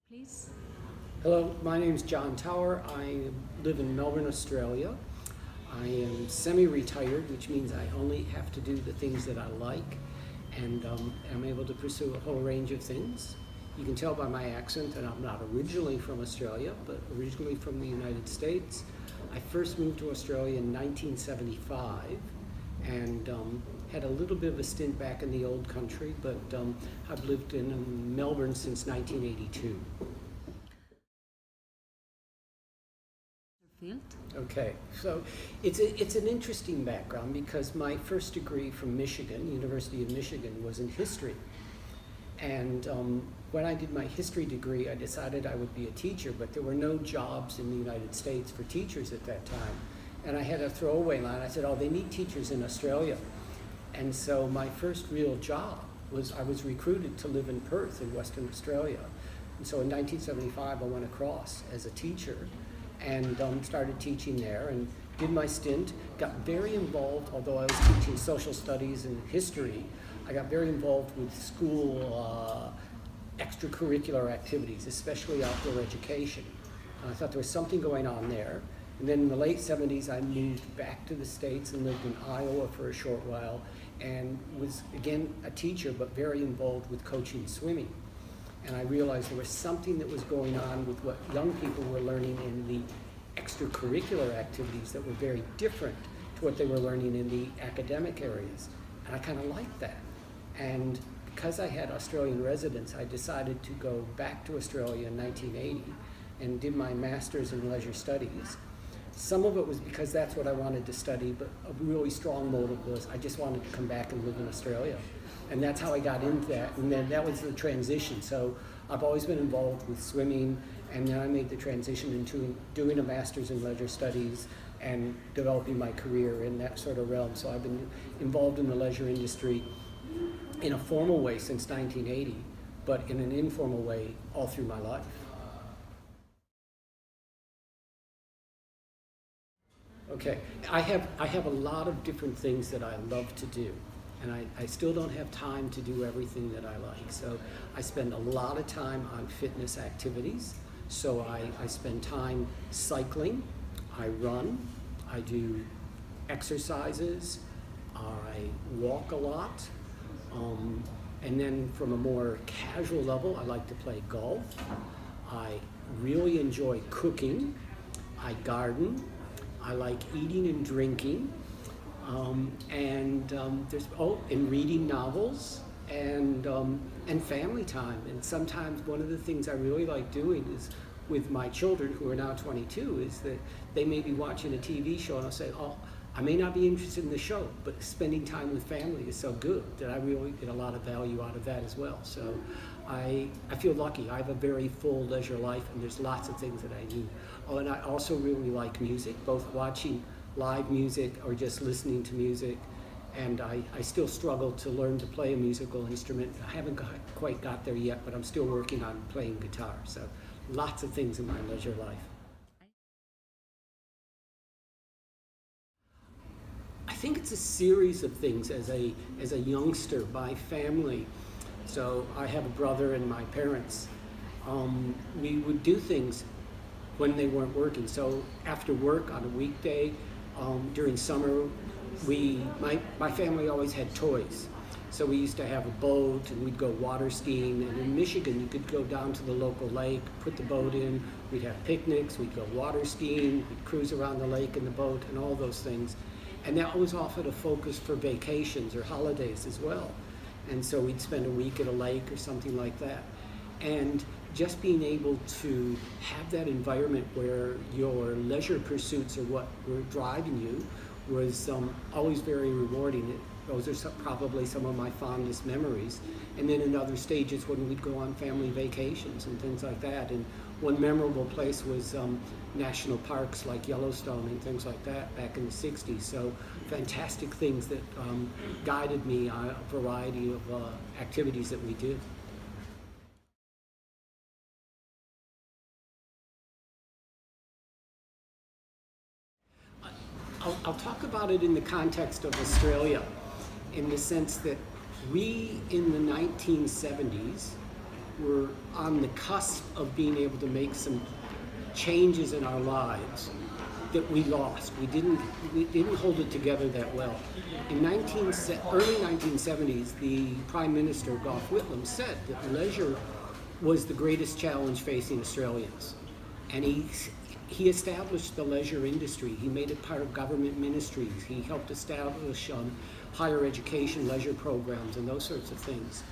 Please. Hello, my name is John Tower. I live in Melbourne, Australia. I am semi-retired, which means I only have to do the things that I like, and I'm able to pursue a whole range of things. You can tell by my accent that I'm not originally from Australia, but originally from the United States. I first moved to Australia in 1975 and had a little bit of a stint back in the old country, but I've lived in Melbourne since 1982. Field. Okay, so it's an interesting background because my first degree from Michigan, University of Michigan, was in history. And when I did my history degree, I decided I would be a teacher, but there were no jobs in the United States for teachers at that time. And I had a throwaway line. I said, oh, they need teachers in Australia. And so my first real job was I was recruited to live in Perth in Western Australia. And so in 1975, I went across as a teacher and started teaching there and did my stint, got very involved, although I was teaching social studies and history, I got very involved with school extracurricular activities, especially outdoor education. I thought there was something going on there. And then in the late 70s, I moved back to the States and lived in Iowa for a short while and was, again, a teacher, but very involved with coaching swimming. And I realized there was something that was going on with what young people were learning in the extracurricular activities that were very different to what they were learning in the academic areas. And I kind of liked that. And because I had Australian residence, I decided to go back to Australia in 1980 and did my master's in leisure studies. Some of it was because that's what I wanted to study, but a really strong motive was I just wanted to come back and live in Australia. And that's how I got into that. And then that was the transition. So I've always been involved with swimming, and then I made the transition into doing a master's in leisure studies and developing my career in that sort of realm. So I've been involved in the leisure industry in a formal way since 1980, but in an informal way all through my life. Okay, I have a lot of different things that I love to do, and I still don't have time to do everything that I like. So I spend a lot of time on fitness activities. So I spend time cycling, I run, I do exercises, I walk a lot, and then from a more casual level, I like to play golf. I really enjoy cooking, I garden, I like eating and drinking, and reading novels, and family time. And sometimes one of the things I really like doing is with my children, who are now 22, is that they may be watching a TV show and I'll say, oh, I may not be interested in the show, but spending time with family is so good that I really get a lot of value out of that as well. So I feel lucky. I have a very full leisure life, and there's lots of things that I do. Oh, and I also really like music, both watching live music or just listening to music. And I still struggle to learn to play a musical instrument. I haven't quite got there yet, but I'm still working on playing guitar. So lots of things in my leisure life. I think it's a series of things as a youngster. My family, so I have a brother and my parents, we would do things when they weren't working. So after work on a weekday, during summer, my family always had toys. So we used to have a boat and we'd go water skiing, and in Michigan you could go down to the local lake, put the boat in, we'd have picnics, we'd go water skiing, we'd cruise around the lake in the boat and all those things. And that was often a focus for vacations or holidays as well. And so we'd spend a week at a lake or something like that. And just being able to have that environment where your leisure pursuits are what were driving you was always very rewarding. Those are probably some of my fondest memories. And then in other stages when we'd go on family vacations and things like that. And one memorable place was national parks like Yellowstone and things like that back in the 60s. So fantastic things that guided me on a variety of activities that we do. I'll talk about it in the context of Australia, in the sense that we in the 1970s were on the cusp of being able to make some changes in our lives that we lost. We didn't hold it together that well. In early 1970s, the Prime Minister, Gough Whitlam, said that leisure was the greatest challenge facing Australians. And he established the leisure industry. He made it part of government ministries. He helped establish higher education leisure programs and those sorts of things.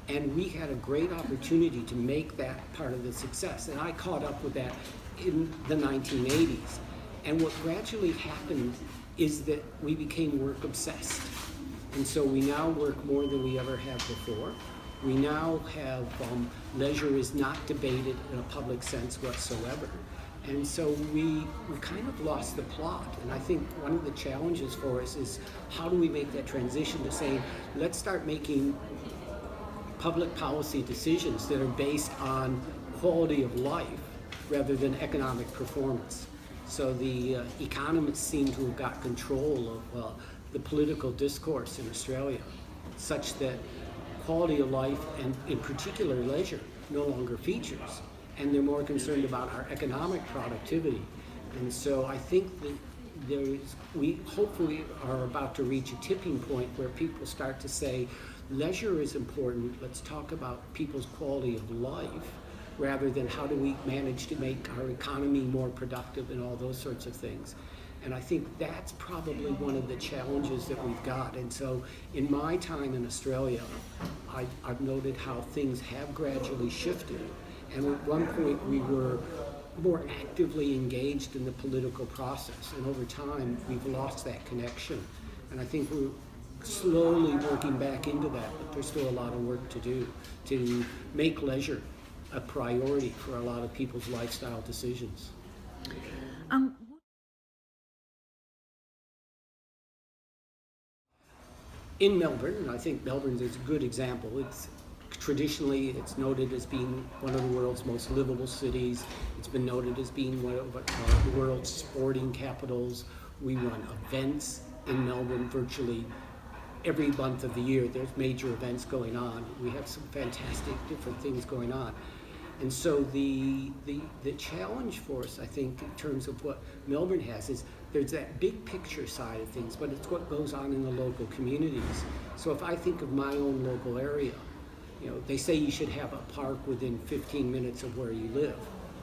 And we had a great opportunity to make that part of the success. And I caught up with that in the 1980s. And what gradually happened is that we became work obsessed. And so we now work more than we ever have before. We now have leisure is not debated in a public sense whatsoever. And so we kind of lost the plot. And I think one of the challenges for us is how do we make that transition to saying, let's start making public policy decisions that are based on quality of life rather than economic performance. So the economists seem to have got control of the political discourse in Australia, such that quality of life and in particular leisure no longer features, and they're more concerned about our economic productivity. And so I think that we hopefully are about to reach a tipping point where people start to say, leisure is important, let's talk about people's quality of life, rather than how do we manage to make our economy more productive and all those sorts of things. And I think that's probably one of the challenges that we've got. And so in my time in Australia, I've noted how things have gradually shifted. And at one point we were more actively engaged in the political process. And over time, we've lost that connection. And I think we're slowly working back into that, but there's still a lot of work to do to make leisure a priority for a lot of people's lifestyle decisions. In Melbourne, and I think Melbourne is a good example, traditionally it's noted as being one of the world's most livable cities. It's been noted as being one of the world's sporting capitals. We run events in Melbourne virtually every month of the year. There's major events going on. We have some fantastic different things going on. And so the challenge for us, I think, in terms of what Melbourne has is there's that big picture side of things, but it's what goes on in the local communities. So if I think of my own local area, they say you should have a park within 15 minutes of where you live.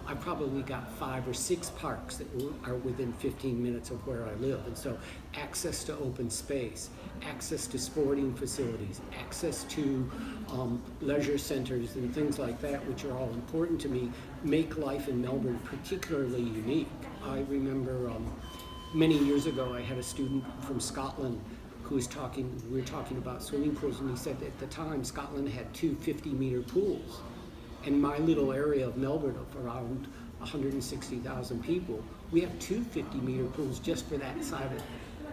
I've probably got 5 or 6 parks that are within 15 minutes of where I live. And so access to open space, access to sporting facilities, access to leisure centers and things like that, which are all important to me, make life in Melbourne particularly unique. I remember many years ago, I had a student from Scotland who was we were talking about swimming pools, and he said at the time Scotland had 2 50-meter pools. In my little area of Melbourne of around 160,000 people, we have 2 50-meter pools just for that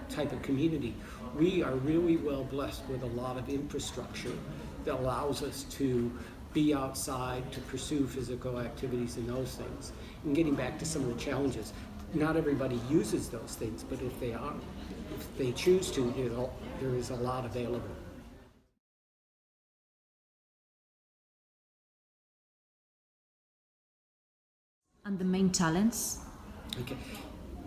type of community. We are really well blessed with a lot of infrastructure that allows us to be outside, to pursue physical activities and those things. And getting back to some of the challenges, not everybody uses those things, but if they choose to, there is a lot available. And the main talents? Okay.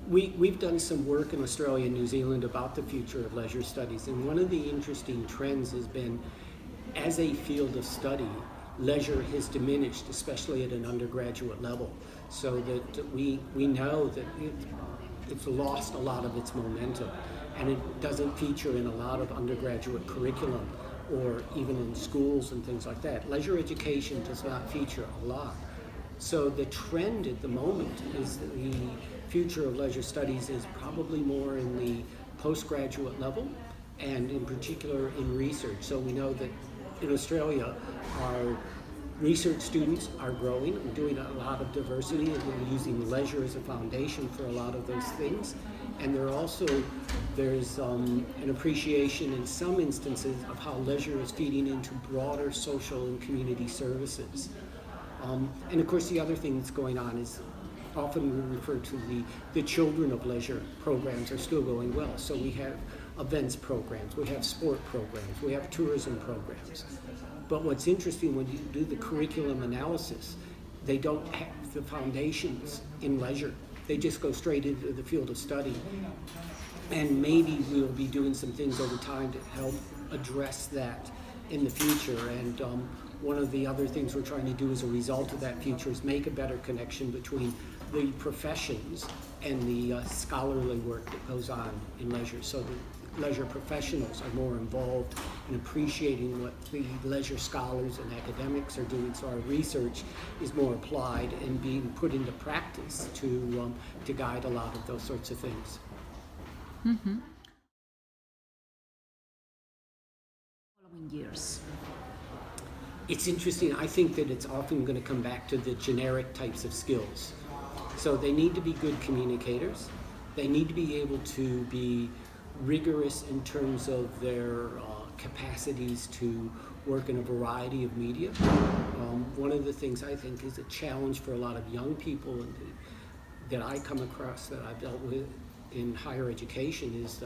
We've done some work in Australia and New Zealand about the future of leisure studies, and one of the interesting trends has been, as a field of study, leisure has diminished, especially at an undergraduate level, so that we know that it's lost a lot of its momentum, and it doesn't feature in a lot of undergraduate curriculum or even in schools and things like that. Leisure education does not feature a lot. So the trend at the moment is that the future of leisure studies is probably more in the postgraduate level, and in particular in research. So we know that in Australia, our research students are growing and doing a lot of diversity, and they're using leisure as a foundation for a lot of those things. And there's an appreciation in some instances of how leisure is feeding into broader social and community services. And of course, the other thing that's going on is often we refer to the children of leisure programs are still going well. So we have events programs, we have sport programs, we have tourism programs. But what's interesting, when you do the curriculum analysis, they don't have the foundations in leisure. They just go straight into the field of study. And maybe we'll be doing some things over time to help address that in the future. And one of the other things we're trying to do as a result of that future is make a better connection between the professions and the scholarly work that goes on in leisure. So the leisure professionals are more involved in appreciating what the leisure scholars and academics are doing. So our research is more applied and being put into practice to guide a lot of those sorts of things. Mm-hmm. Following years. It's interesting. I think that it's often going to come back to the generic types of skills. So they need to be good communicators. They need to be able to be rigorous in terms of their capacities to work in a variety of media. One of the things I think is a challenge for a lot of young people that I come across, that I've dealt with in higher education, is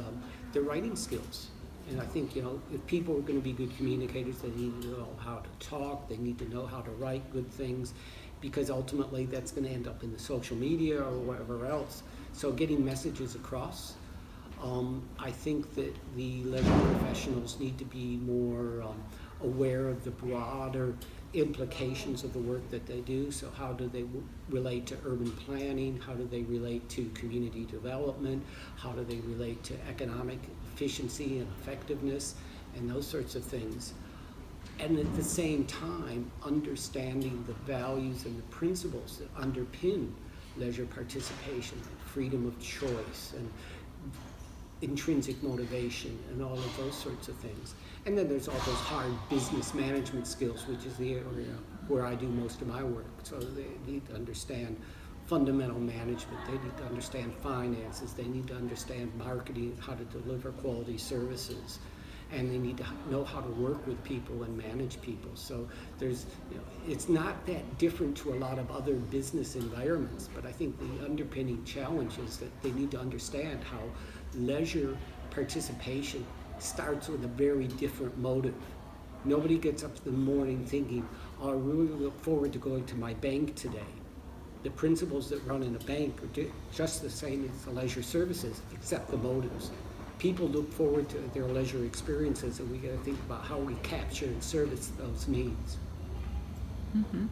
their writing skills. And I think, if people are going to be good communicators, they need to know how to talk, they need to know how to write good things, because ultimately that's going to end up in the social media or wherever else. So getting messages across. I think that the leisure professionals need to be more aware of the broader implications of the work that they do. So how do they relate to urban planning? How do they relate to community development? How do they relate to economic efficiency and effectiveness and those sorts of things? And at the same time, understanding the values and the principles that underpin leisure participation, freedom of choice, and intrinsic motivation, and all of those sorts of things. And then there's all those hard business management skills, which is the area where I do most of my work. So they need to understand fundamental management, they need to understand finances, they need to understand marketing, how to deliver quality services, and they need to know how to work with people and manage people. So there's, it's not that different to a lot of other business environments, but I think the underpinning challenge is that they need to understand how leisure participation starts with a very different motive. Nobody gets up in the morning thinking, oh, I really look forward to going to my bank today. The principles that run in a bank are just the same as the leisure services, except the motives. People look forward to their leisure experiences, and we got to think about how we capture and service those needs. Mm-hmm.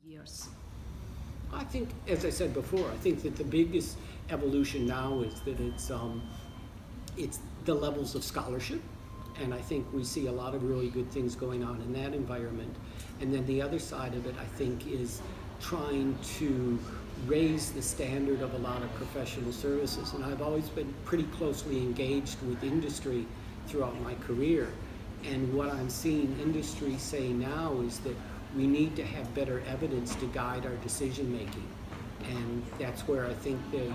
Years. I think, as I said before, I think that the biggest evolution now is that it's the levels of scholarship, and I think we see a lot of really good things going on in that environment. And then the other side of it, I think, is trying to raise the standard of a lot of professional services. And I've always been pretty closely engaged with industry throughout my career. And what I'm seeing industry say now is that we need to have better evidence to guide our decision making. And that's where I think the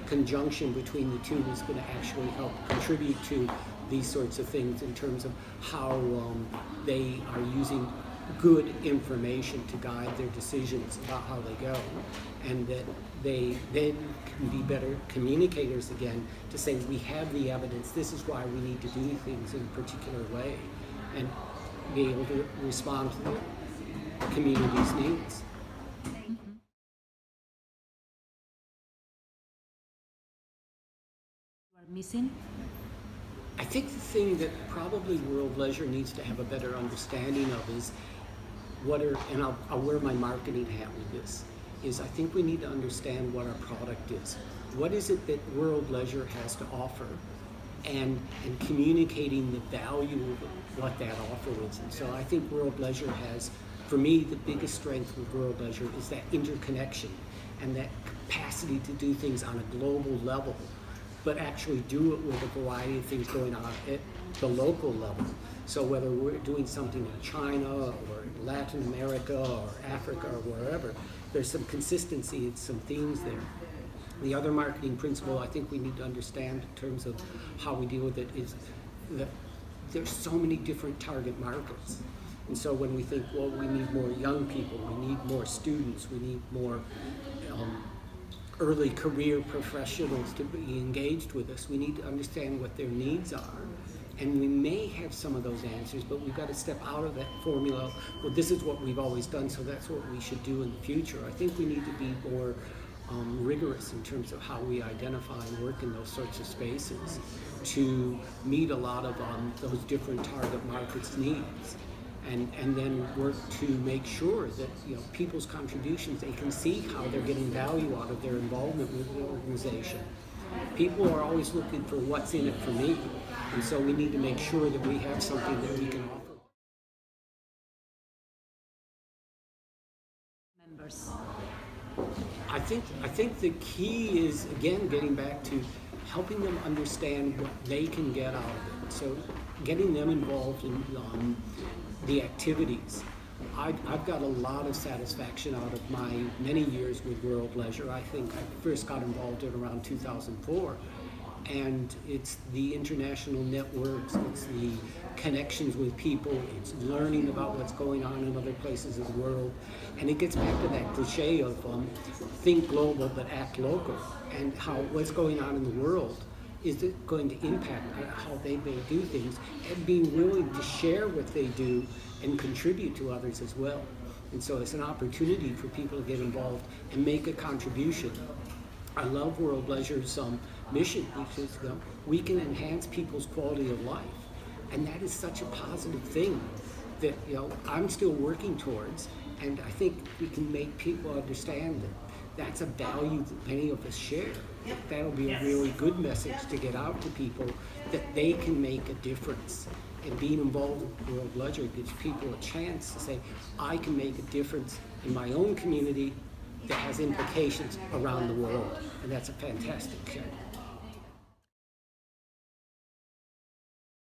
conjunction between the two is going to actually help contribute to these sorts of things in terms of how they are using good information to guide their decisions about how they go, and that they then can be better communicators again to say, we have the evidence, this is why we need to do things in a particular way, and be able to respond to the community's needs. Mm-hmm. You are missing? I think the thing that probably World Leisure needs to have a better understanding of is and I'll wear my marketing hat with this, is I think we need to understand what our product is. What is it that World Leisure has to offer, and communicating the value of what that offer is. And so I think World Leisure has, for me, the biggest strength with World Leisure is that interconnection and that capacity to do things on a global level, but actually do it with a variety of things going on at the local level. So whether we're doing something in China or Latin America or Africa or wherever, there's some consistency and some themes there. The other marketing principle I think we need to understand in terms of how we deal with it is that there's so many different target markets. And so when we think, well, we need more young people, we need more students, we need more early career professionals to be engaged with us. We need to understand what their needs are. And we may have some of those answers, but we've got to step out of that formula. Well, this is what we've always done, so that's what we should do in the future. I think we need to be more rigorous in terms of how we identify and work in those sorts of spaces to meet a lot of those different target markets' needs. And then work to make sure that people's contributions, they can see how they're getting value out of their involvement with the organization. People are always looking for what's in it for me, and so we need to make sure that we have something that we can offer. Members. I think the key is, again, getting back to helping them understand what they can get out of it. So getting them involved in the activities. I've got a lot of satisfaction out of my many years with World Leisure. I think I first got involved in around 2004. And it's the international networks, it's the connections with people, it's learning about what's going on in other places of the world. And it gets back to that cliche of think global but act local, and how what's going on in the world is it going to impact how they may do things, and being willing to share what they do and contribute to others as well. And so it's an opportunity for people to get involved and make a contribution. I love World Leisure's mission, which is we can enhance people's quality of life. And that is such a positive thing that I'm still working towards, and I think we can make people understand that that's a value that many of us share. That'll be a really good message to get out to people, that they can make a difference. And being involved with World Leisure gives people a chance to say, I can make a difference in my own community that has implications around the world. And that's a fantastic thing.